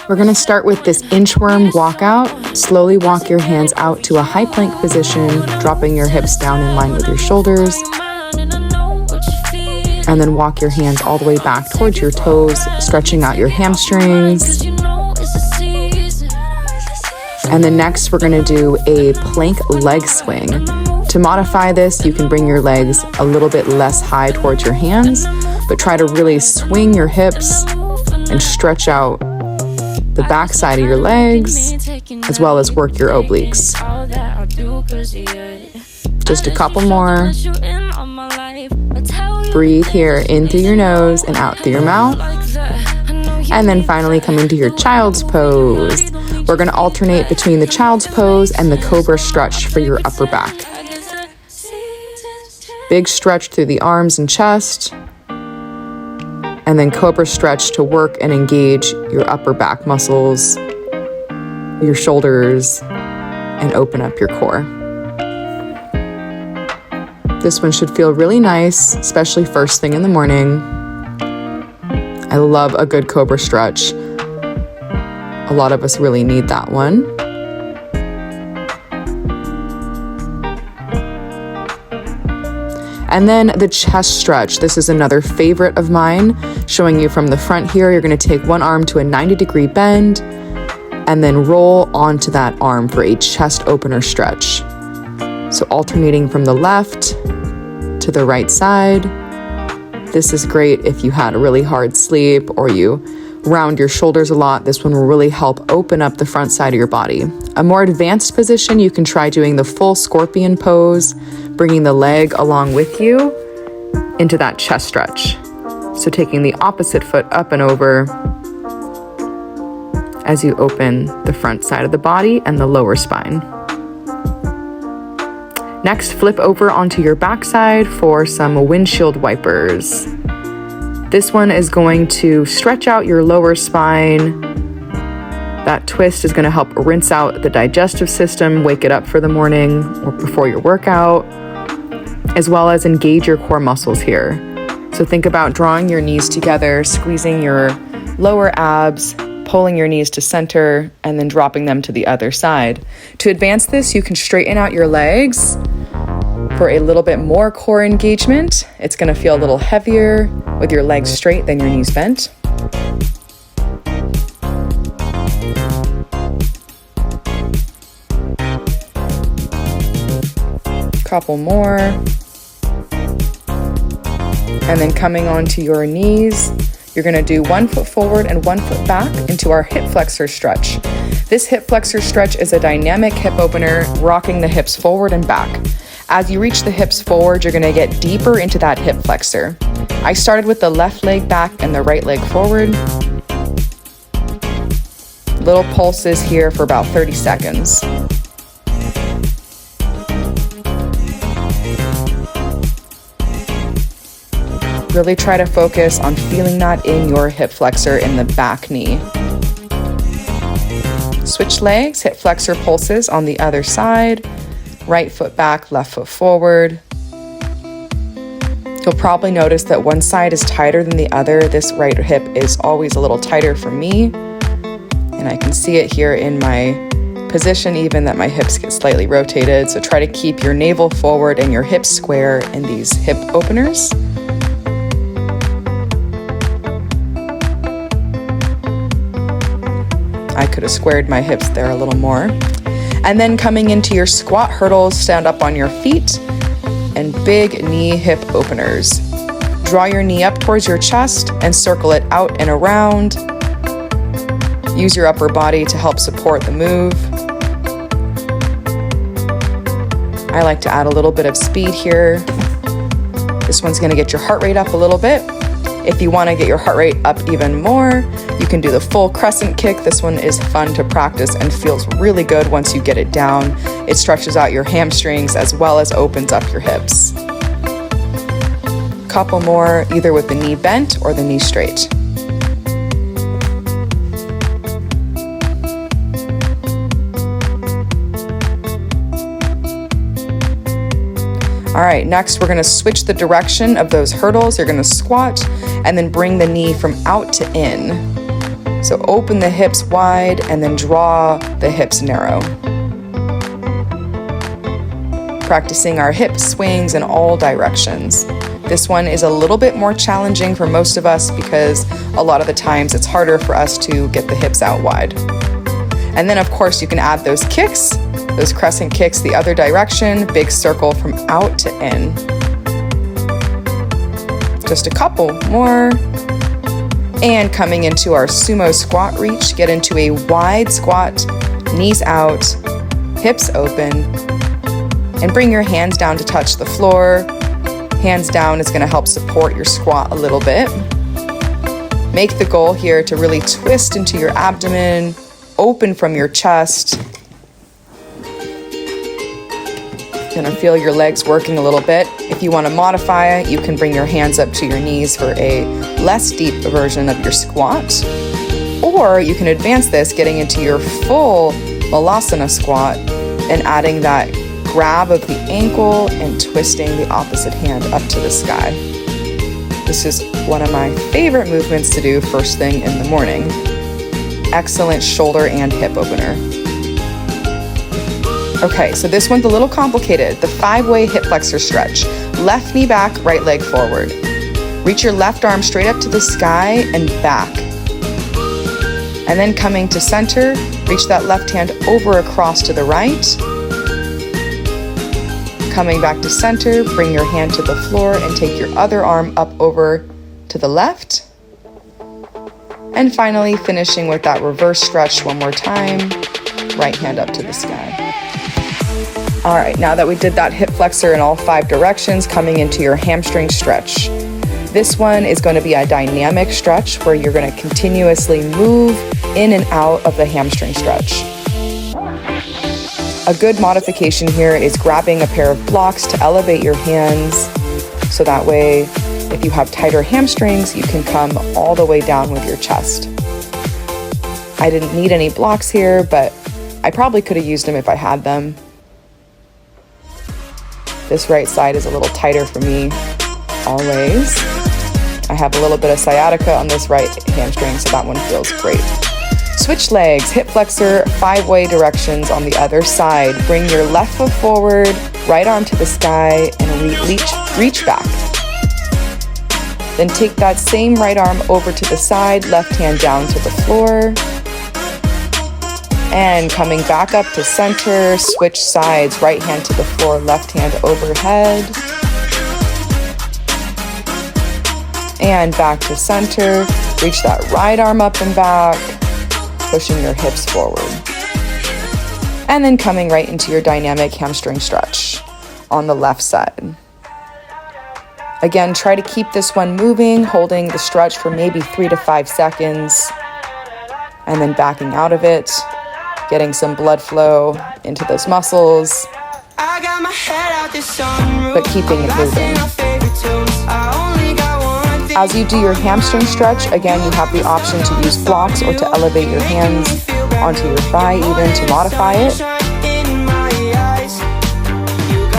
We're gonna start with this inchworm walkout. Slowly walk your hands out to a high plank position, dropping your hips down in line with your shoulders. And then walk your hands all the way back towards your toes, stretching out your hamstrings. And then next, we're gonna do a plank leg swing. To modify this, you can bring your legs a little bit less high towards your hands, but try to really swing your hips and stretch out the back side of your legs, as well as work your obliques. Just a couple more. Breathe here in through your nose and out through your mouth. And then finally come into your child's pose. We're gonna alternate between the child's pose and the cobra stretch for your upper back. Big stretch through the arms and chest. And then cobra stretch to work and engage your upper back muscles, your shoulders, and open up your core. This one should feel really nice, especially first thing in the morning. I love a good cobra stretch. A lot of us really need that one. And then the chest stretch. This is another favorite of mine. Showing you from the front here, you're gonna take one arm to a 90-degree bend and then roll onto that arm for a chest opener stretch. So alternating from the left to the right side. This is great if you had a really hard sleep or you round your shoulders a lot. This one will really help open up the front side of your body. A more advanced position, you can try doing the full scorpion pose, bringing the leg along with you into that chest stretch. So taking the opposite foot up and over as you open the front side of the body and the lower spine. Next, flip over onto your backside for some windshield wipers. This one is going to stretch out your lower spine. That twist is going to help rinse out the digestive system, wake it up for the morning or before your workout, as well as engage your core muscles here. So think about drawing your knees together, squeezing your lower abs, pulling your knees to center, and then dropping them to the other side. To advance this, you can straighten out your legs for a little bit more core engagement. It's going to feel a little heavier with your legs straight than your knees bent. Couple more. And then coming onto your knees, you're gonna do 1 foot forward and 1 foot back into our hip flexor stretch. This hip flexor stretch is a dynamic hip opener, rocking the hips forward and back. As you reach the hips forward, you're gonna get deeper into that hip flexor. I started with the left leg back and the right leg forward. Little pulses here for about 30 seconds. Really try to focus on feeling that in your hip flexor in the back knee. Switch legs, hip flexor pulses on the other side. Right foot back, left foot forward. You'll probably notice that one side is tighter than the other. This right hip is always a little tighter for me. And I can see it here in my position, even that my hips get slightly rotated. So try to keep your navel forward and your hips square in these hip openers. I could have squared my hips there a little more. And then coming into your squat hurdles, stand up on your feet and big knee hip openers. Draw your knee up towards your chest and circle it out and around. Use your upper body to help support the move. I like to add a little bit of speed here. This one's gonna get your heart rate up a little bit. If you wanna get your heart rate up even more, you can do the full crescent kick. This one is fun to practice and feels really good once you get it down. It stretches out your hamstrings as well as opens up your hips. Couple more, either with the knee bent or the knee straight. All right, next we're gonna switch the direction of those hurdles. You're gonna squat and then bring the knee from out to in. So open the hips wide and then draw the hips narrow. Practicing our hip swings in all directions. This one is a little bit more challenging for most of us because a lot of the times it's harder for us to get the hips out wide. And then of course you can add those kicks, those crescent kicks the other direction, big circle from out to in. Just a couple more. And coming into our sumo squat reach, get into a wide squat, knees out, hips open, and bring your hands down to touch the floor. Hands down is going to help support your squat a little bit. Make the goal here to really twist into your abdomen, open from your chest. Gonna feel your legs working a little bit. If you want to modify it, you can bring your hands up to your knees for a less deep version of your squat. Or you can advance this, getting into your full Malasana squat and adding that grab of the ankle and twisting the opposite hand up to the sky. This is one of my favorite movements to do first thing in the morning. Excellent shoulder and hip opener. Okay, so this one's a little complicated. The 5-way hip flexor stretch. Left knee back, right leg forward. Reach your left arm straight up to the sky and back. And then coming to center, reach that left hand over across to the right. Coming back to center, bring your hand to the floor and take your other arm up over to the left. And finally, finishing with that reverse stretch one more time. Right hand up to the sky. All right, now that we did that hip flexor in all 5 directions, coming into your hamstring stretch. This one is going to be a dynamic stretch where you're going to continuously move in and out of the hamstring stretch. A good modification here is grabbing a pair of blocks to elevate your hands, so that way, if you have tighter hamstrings, you can come all the way down with your chest. I didn't need any blocks here, but I probably could have used them if I had them. This right side is a little tighter for me, always. I have a little bit of sciatica on this right hamstring, so that one feels great. Switch legs, hip flexor, 5-way directions on the other side. Bring your left foot forward, right arm to the sky, and reach back. Then take that same right arm over to the side, left hand down to the floor. And coming back up to center, switch sides, right hand to the floor, left hand overhead. And back to center, reach that right arm up and back, pushing your hips forward. And then coming right into your dynamic hamstring stretch on the left side. Again, try to keep this one moving, holding the stretch for maybe 3 to 5 seconds, and then backing out of it. Getting some blood flow into those muscles, but keeping it moving. As you do your hamstring stretch, again, you have the option to use blocks or to elevate your hands onto your thigh even to modify it.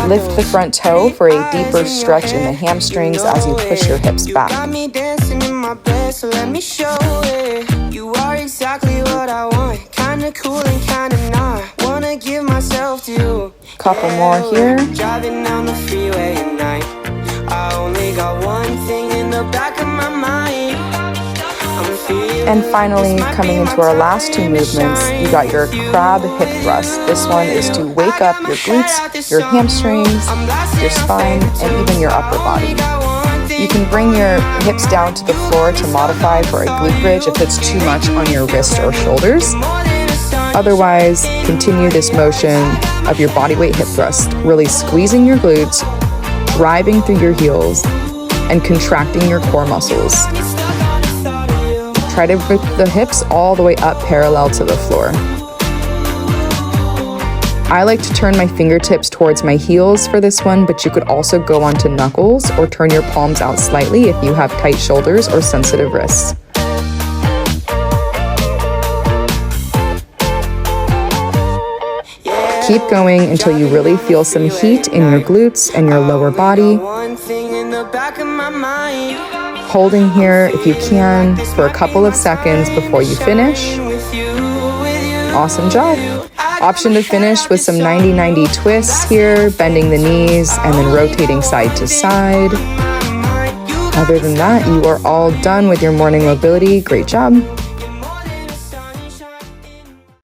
Lift the front toe for a deeper stretch in the hamstrings as you push your hips back. You are exactly what I want. Kinda cool and kinda not. Wanna give myself to you. Couple more here. Driving down the freeway at night. I only got one thing in the back of my mind. And finally, coming into our last 2 movements, you got your crab hip thrust. This one is to wake up your glutes, your hamstrings, your spine, and even your upper body. You can bring your hips down to the floor to modify for a glute bridge if it's too much on your wrists or shoulders. Otherwise, continue this motion of your body weight hip thrust, really squeezing your glutes, driving through your heels, and contracting your core muscles. Try to bring the hips all the way up parallel to the floor. I like to turn my fingertips towards my heels for this one, but you could also go onto knuckles or turn your palms out slightly if you have tight shoulders or sensitive wrists. Keep going until you really feel some heat in your glutes and your lower body. Holding here if you can for a couple of seconds before you finish. Awesome job. Option to finish with some 90-90 twists here, bending the knees and then rotating side to side. Other than that, you are all done with your morning mobility. Great job.